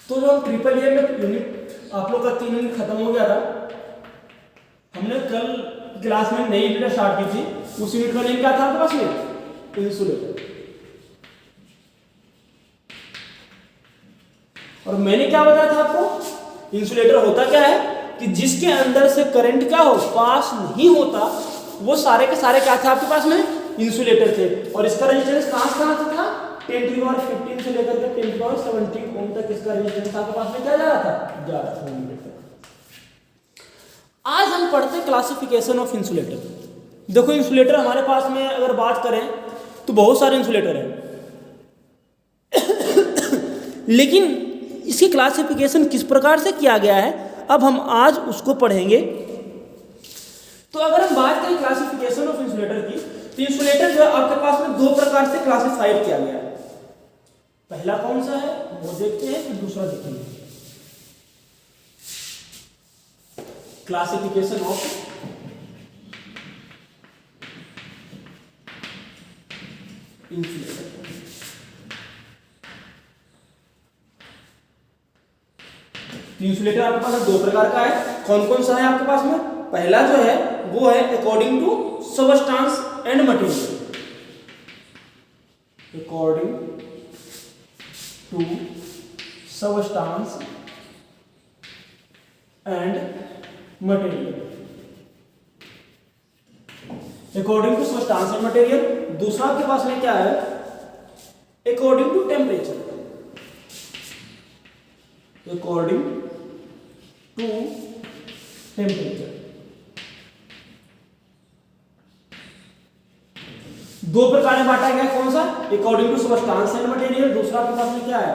तो जो हम ट्रिपल ए में यूनिट आप लोग का 3 यूनिट खत्म हो गया था, हमने कल क्लास में नई यूनिट स्टार्ट की थी। उस यूनिट का नेम क्या था आपके पास में? इंसुलेटर। और मैंने क्या बताया था आपको? इंसुलेटर होता क्या है कि जिसके अंदर से करंट क्या हो, पास नहीं होता, वो सारे के सारे क्या थे आपके पास में? इंसुलेटर थे। और इसका रेजिस्टेंस कहां से था? 10⁻15 से लेकर के 10⁻17 ओम तक इसका रेजिस्टेंस आपके पास में क्या जा रहा था? जा रहा था। आज हम पढ़ते हैं क्लासिफिकेशन ऑफ इंसुलेटर। देखो इंसुलेटर हमारे पास में अगर बात करें तो बहुत सारे इंसुलेटर हैं लेकिन इसकी क्लासिफिकेशन किस प्रकार से किया गया है, अब हम आज उसको पढ़ेंगे। तो अगर हम बात करें क्लासिफिकेशन ऑफ इंसुलेटर की, तो इंसुलेटर जो है आपके पास में 2 प्रकार से क्लासिफाइड किया गया है। पहला कौन सा है वो देखते हैं, फिर दूसरा देखेंगे। Classification of insulator. इंसुलेटर आपके पास 2 प्रकार का है। कौन कौन सा है आपके पास में? पहला जो है वो है according to substance and material. According to substance and material. According to substance and material. दूसरा आपके पास में क्या है? According to temperature. According to temperature. 2 प्रकार में बांटा गया। कौन सा? According to substance and material. दूसरा आपके पास में क्या है?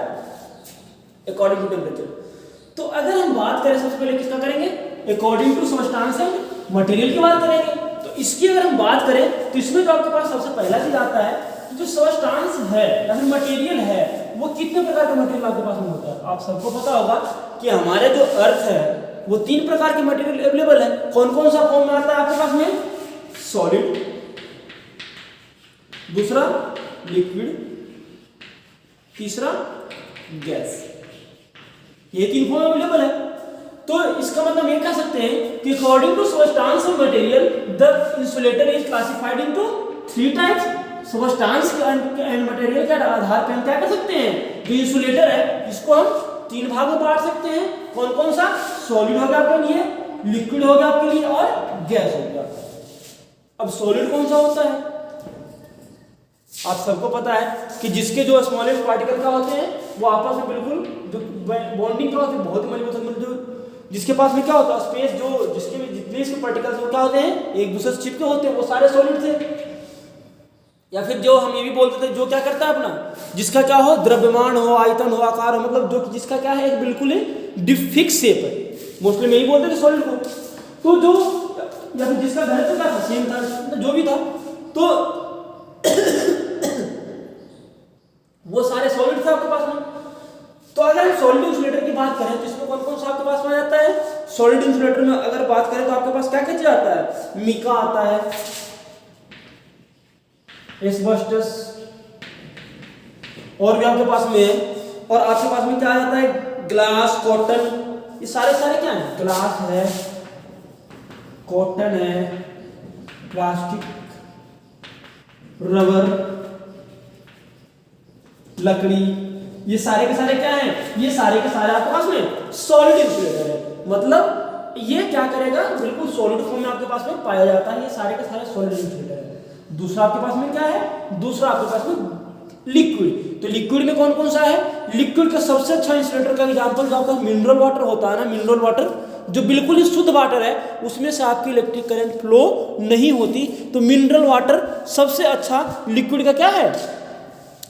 According to temperature. तो अगर हम बात करें सबसे पहले किसका करेंगे? According to substance and material की बात करेंगे। तो इसकी अगर हम बात करें तो इसमें जो आपके पास सबसे पहला चीज आता है, जो सबस्टांस है या फिर मटेरियल है, वो कितने प्रकार का मटेरियल आपके पास में होता है? आप सबको पता होगा कि हमारे जो अर्थ है वो 3 प्रकार के मटेरियल अवेलेबल है। कौन कौन सा फॉर्म में आता है आपके पास में? सॉलिड, दूसरा लिक्विड, तीसरा गैस। ये 3 फॉर्म अवेलेबल है। तो इसका मतलब ये कह सकते हैं कि according to substance of material the insulator is classified into 3 types. Substance and material के आधार पर हम क्या कर सकते हैं? जो इंसुलेटर है इसको हम 3 भागों में बांट सकते हैं। कौन कौन सा? सॉलिड हो गया आपके लिए, लिक्विड हो गया आपके लिए, और गैस हो गया। अब सॉलिड कौन सा होता है? आप सबको पता है कि जिसके जो स्मॉलेस्ट पार्टिकल क्या होते हैं वो आपस में बिल्कुल जो बॉन्डिंग क्या होती है बहुत मजबूत होती है। जो जिसके पास में क्या होता है स्पेस, जो जिसके में जितने इसके पार्टिकल्स वो क्या होते हैं एक दूसरे से चिपके होते हैं, वो सारे सॉलिड थे। या फिर जो हम ये भी बोलते थे जो क्या करता है अपना, जिसका क्या हो, द्रव्यमान हो, आयतन हो, आकार हो, मतलब जो जिसका क्या है एक बिल्कुल ही फिक्स शेप है। मोस्टली में यही बोलते थे सॉलिड को। तो जो या फिर जिसका घनत्व क्या था, सेम था, जो भी था, तो वो सारे सॉलिड थे आपके पास में। तो अगर हम सॉलिड इंसुलेटर की बात करें तो इसमें कौन कौन सा आपके पास में आ जाता है? सॉलिड इंसुलेटर में अगर बात करें तो आपके पास क्या क्या चीज आता है? मिका आता है, एस्बेस्टस, और भी आपके पास में है। और आपके पास में क्या आ जाता है? Glass, cotton. ये सारे क्या है? ग्लास है, कॉटन है, प्लास्टिक, रबर, लकड़ी, ये सारे के सारे क्या हैं? ये सारे के सारे आपके पास में सॉलिड इंसुलेटर है। मतलब ये क्या करेगा? बिल्कुल सॉलिड फॉर्म में आपके पास में पाया जाता है। ये सारे के सारे सॉलिड इंसुलेटर है। दूसरा आपके पास में क्या है? दूसरा आपके पास में लिक्विड। तो लिक्विड में कौन कौन सा है? लिक्विड का सबसे अच्छा इंसुलेटर का एग्जांपल जो आपका मिनरल वाटर होता है ना, मिनरल वाटर जो बिल्कुल ही शुद्ध वाटर है, उसमें से आपकी इलेक्ट्रिक करंट फ्लो नहीं होती। तो मिनरल वाटर सबसे अच्छा लिक्विड का क्या है?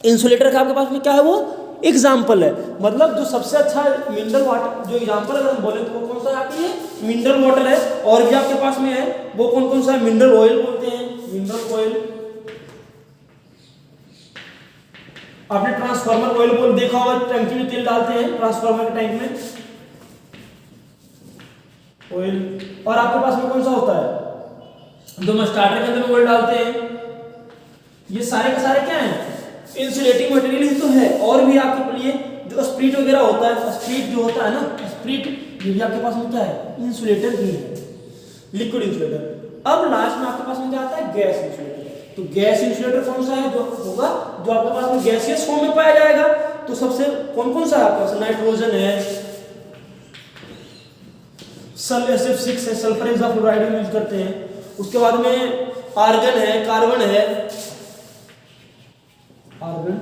इंसुलेटर का आपके पास में क्या है? वो एग्जाम्पल है। मतलब जो सबसे अच्छा मिनरल वाटर जो एग्जाम्पल अगर हम बोले तो वो कौन सा आपके लिए मिनरल वाटर है। और भी आपके पास में है वो कौन कौन सा है? मिनरल ऑयल बोलते हैं, मिनरल ऑयल। आपने ट्रांसफार्मर ऑयल बोल देखा होगा, टंकी में तेल डालते हैं ट्रांसफार्मर के टैंक में ऑयल। और आपके पास में कौन सा होता है? जो हम स्टार्टर के अंदर ऑयल डालते हैं। ये सारे के सारे क्या हैं? इंसुलेटिंग मटेरियल ही तो है। और भी आपके लिए जो स्प्रिट वगैरह होता है, स्प्रिट जो होता है ना, स्प्रिट ये भी आपके पास में क्या है, इंसुलेटर ही है, लिक्विड इंसुलेटर। अब लास्ट में आपके पास में क्या आता है, गैस इंसुलेटर। तो गैस इंसुलेटर कौन सा है जो होगा, जो आपके पास में गैसियस फॉर्म में पाया जाएगा। तो सबसे कौन कौन सा है आपके पास, नाइट्रोजन है, SF6 है, सल्फर हेक्साफ्लोराइड यूज करते हैं। उसके बाद में आर्गन है, कार्बन है, आर्गन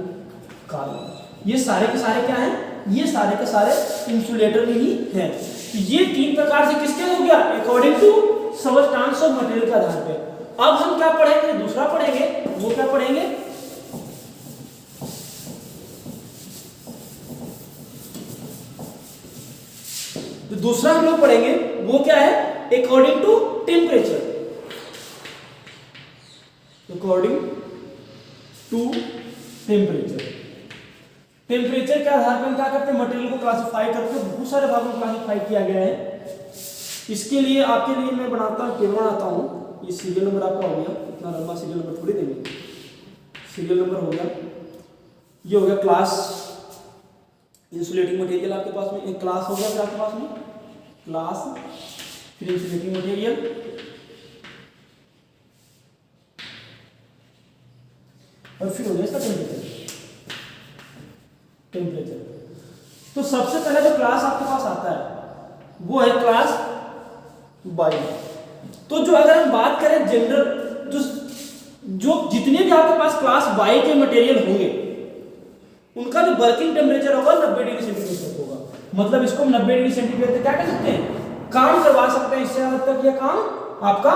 कार्बन, ये सारे के सारे क्या हैं, ये सारे के सारे इंसुलेटर ही हैं। ये तीन प्रकार से किसके हो गया, according to substance of material के आधार पे। अब हम क्या पढ़ेंगे, दूसरा पढ़ेंगे, वो क्या पढ़ेंगे, तो दूसरा हम लोग पढ़ेंगे वो क्या है, according to temperature, according to temperature. Temperature के आधार पर हम क्या करते हैं, मटेरियल को क्लासिफाई करके बहुत सारे भागों में क्लासिफाई किया गया है। इसके लिए आपके लिए मैं टेबल बनाता हूँ। ये सीरियल नंबर आपका हो गया, इतना लंबा सीरियल नंबर थोड़ी देंगे, सीरियल नंबर हो गया, ये हो गया क्लास इंसुलेटिंग मटेरियल आपके पास में, एक क्लास हो गया फिर आपके पास में क्लास, फिर इंसुलेटिंग मटेरियल, और फिर हो गया इसका टेम्परेचर। टेम्परेचर तो सबसे पहले जो क्लास आपके पास आता है वो है क्लास बाई। तो जो अगर हम बात करें जनरल, जो जितने भी आपके पास क्लास बाई के मटेरियल होंगे उनका जो वर्किंग टेम्परेचर होगा 90 डिग्री सेंटीग्रेड तक होगा। मतलब इसको हम 90 डिग्री सेंटीग्रेड तक क्या कर सकते हैं, काम करवा सकते हैं। इससे ज्यादा तक यह काम आपका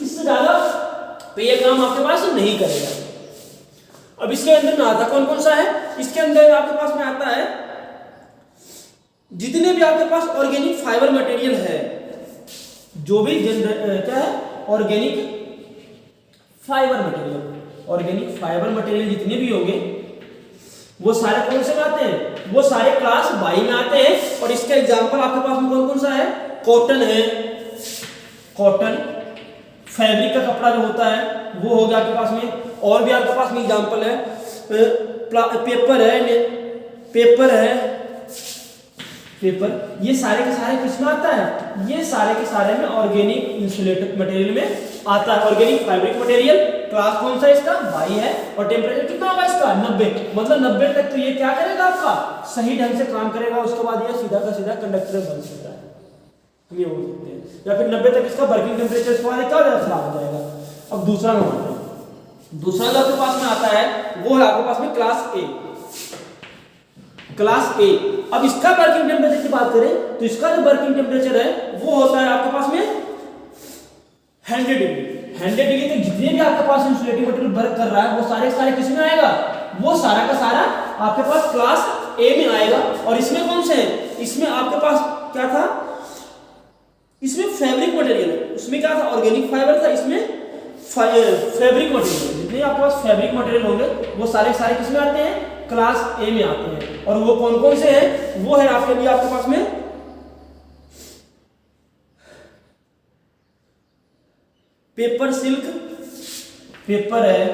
इससे ज्यादा तो यह काम आपके पास नहीं करेगा। अब इसके अंदर में आता कौन कौन सा है, इसके अंदर आपके पास में आता है जितने भी आपके पास ऑर्गेनिक फाइबर मटेरियल है, जो भी क्या है, organic fibre material, organic fibre material जितने भी होंगे वो सारे कौन से में आते हैं, वो सारे क्लास बाई में आते हैं। और इसका एग्जांपल आपके पास में कौन कौन सा है, कॉटन है, कॉटन फैब्रिक का कपड़ा जो होता है वो हो गया आपके पास में। और भी आपके पास में एग्जांपल है, पेपर है, पेपर है, पेपर, ये सारे के सारे किसमें आता है, ये सारे के सारे में ऑर्गेनिक इंसुलेटेड मटेरियल में आता है। ऑर्गेनिक फैब्रिक मटेरियल क्लास कौन सा इसका, बाई है। और टेम्परेचर कितना होगा इसका, 90, मतलब 90 तक तो ये क्या करेगा आपका, सही ढंग से काम करेगा। उसके बाद ये सीधा का सीधा कंडक्टर बन सकता है, हम ये बोल सकते हैं। या फिर 90 तक इसका वर्किंग टेम्परेचर, इसके बाद क्या हो जाएगा, खराब हो जाएगा। अब दूसरा नंबर, दूसरा जो आपके पास में आता है वो है आपके पास में क्लास ए, क्लास ए। अब इसका वर्किंग टेम्परेचर की बात करें तो इसका जो वर्किंग टेम्परेचर है वो होता है आपके पास में 100 डिग्री। 100 डिग्री तक जितने भी आपके पास इंसुलेटिंग मटेरियल वर्क कर रहा है वो सारे सारे किस में आएगा, वो सारा का सारा आपके पास क्लास ए में आएगा। और इसमें कौन से है, इसमें आपके पास क्या था, इसमें फैब्रिक मटेरियल है, उसमें क्या था, ऑर्गेनिक फाइबर था, इसमें फैब्रिक मटेरियल। जितने आपके पास फैब्रिक मटेरियल होंगे वो सारे सारे किस में आते हैं, क्लास ए में आते हैं। और वो कौन कौन से हैं, वो है आपके लिए आपके पास में पेपर सिल्क, पेपर है,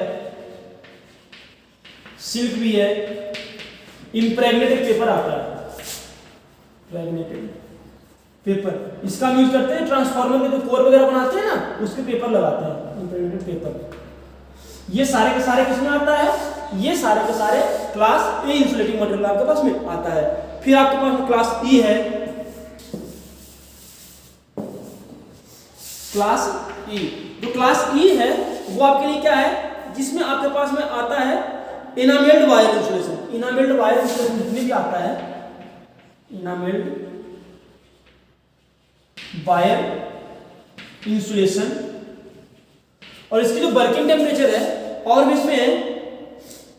सिल्क भी है, इम्प्रेग्नेटेड पेपर आता है, इम्प्रेग्नेटेड पेपर, इसका हम यूज करते हैं ट्रांसफार्मर के जो कोर वगैरह बनाते हैं ना, उसके पेपर लगाते हैं, इम्प्रेग्नेटेड पेपर। ये सारे के सारे किसमें आता है, ये सारे के सारे क्लास ए इंसुलेटिंग मटेरियल आपके पास में आता है। फिर आपके पास में क्लास ई है, क्लास ई। जो क्लास ई है वो आपके लिए क्या है, जिसमें आपके पास में आता है इनामेल्ड वायर इंसुलेशन। इनामेल्ड वायर इंसुलेशन जितने भी आता है, इनामेल्ड वायर इंसुलेशन, और इसकी जो वर्किंग टेम्परेचर है, और भी इसमें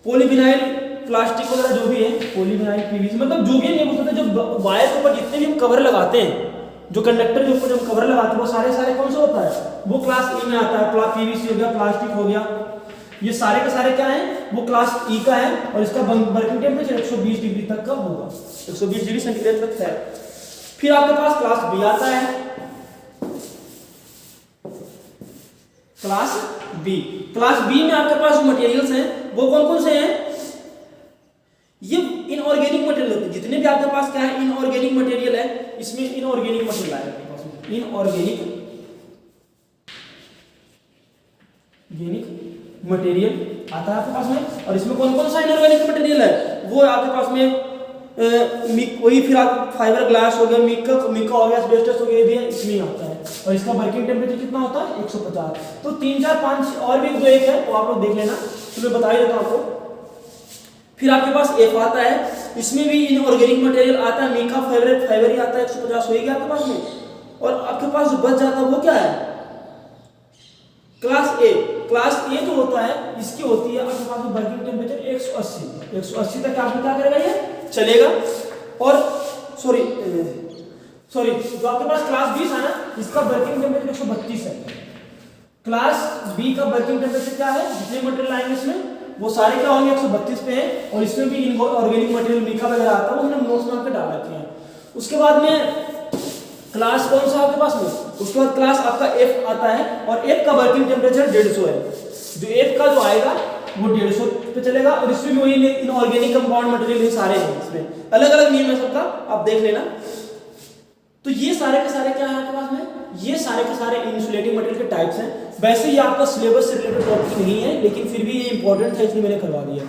पॉलीविनाइल प्लास्टिक वगैरह जो भी है, पॉलीविनाइल पीवीसी, मतलब जो भी नहीं बोल सकते, जो वायर के ऊपर जितने भी हम कवर लगाते हैं, जो कंडक्टर के ऊपर जो कवर लगाते हैं वो सारे सारे कौन सा होता है, वो क्लास ई में आता है। पीवीसी हो गया, प्लास्टिक हो गया, ये सारे के सारे क्या हैं, वो क्लास ई का है। और इसका वर्किंग टेम्परेचर 120 डिग्री तक का होगा, 120 डिग्री सेंटीग्रेड तक है। फिर आपके पास क्लास बी आता है, क्लास बी। क्लास बी में आपके पास मटेरियल्स हैं वो कौन कौन से हैं, ये इनऑर्गेनिक मटेरियल होते हैं, जितने भी आपके पास क्या है इनऑर्गेनिक मटेरियल है, इसमें इनऑर्गेनिक मटेरियल आएगा आपके पास में, इनऑर्गेनिक मटेरियल आता है आपके पास में। और इसमें कौन कौन सा इनऑर्गेनिक मटेरियल है, वो आपके पास में वही फिर आप फाइबर ग्लास हो गया, मिका हो गया, एस्बेस्टस हो गया, ये भी इसमें आता है। और इसका वर्किंग टेम्परेचर कितना होता है 150। तो 3 4 5 और भी दो एक है वो आप लोग देख लेना, तो मैं बता ही देता हूँ आपको। फिर आपके पास F आता है, इसमें भी इनऑर्गेनिक मटेरियल आता है, मिका फाइबर ही आता है, 150 हो गया आपके पास में। और आपके पास जो बच जाता है वो क्या है क्लास ए। क्लास ए जो होता है इसकी होती है आपके पास में वर्किंग टेम्परेचर 180 तक आपने क्या करेगा ये चलेगा। और सॉरी जो आपके पास क्लास बी था ना, इसका वर्किंग टेम्परेचर 132 है। क्लास बी का वर्किंग टेम्परेचर क्या है, जितने मटेरियल आएंगे इसमें वो सारे क्या होंगे 132 पे है। और इसमें भी इनऑर्गेनिक मटेरियल मिका वगैरह आता है, वो हमने नोट्स में आपके डाल रखे हैं। उसके बाद में क्लास कौन सा आपके पास में, उसके बाद क्लास आपका एफ आता है, और एफ का वर्किंग टेम्परेचर 150 है। जो एफ का जो आएगा वो 150 पे चलेगा। और इसमें भी वही इनऑर्गेनिक कंपाउंड मटेरियल सारे हैं, इसमें अलग अलग नेम है सबका, आप देख लेना। तो ये सारे के सारे क्या है आपके पास में, ये सारे के सारे इंसुलेटिंग मटेरियल के टाइप्स हैं। वैसे ये आपका सिलेबस से रिलेटेड टॉपिक नहीं है, लेकिन फिर भी ये इंपॉर्टेंट था इसलिए मैंने करवा दिया।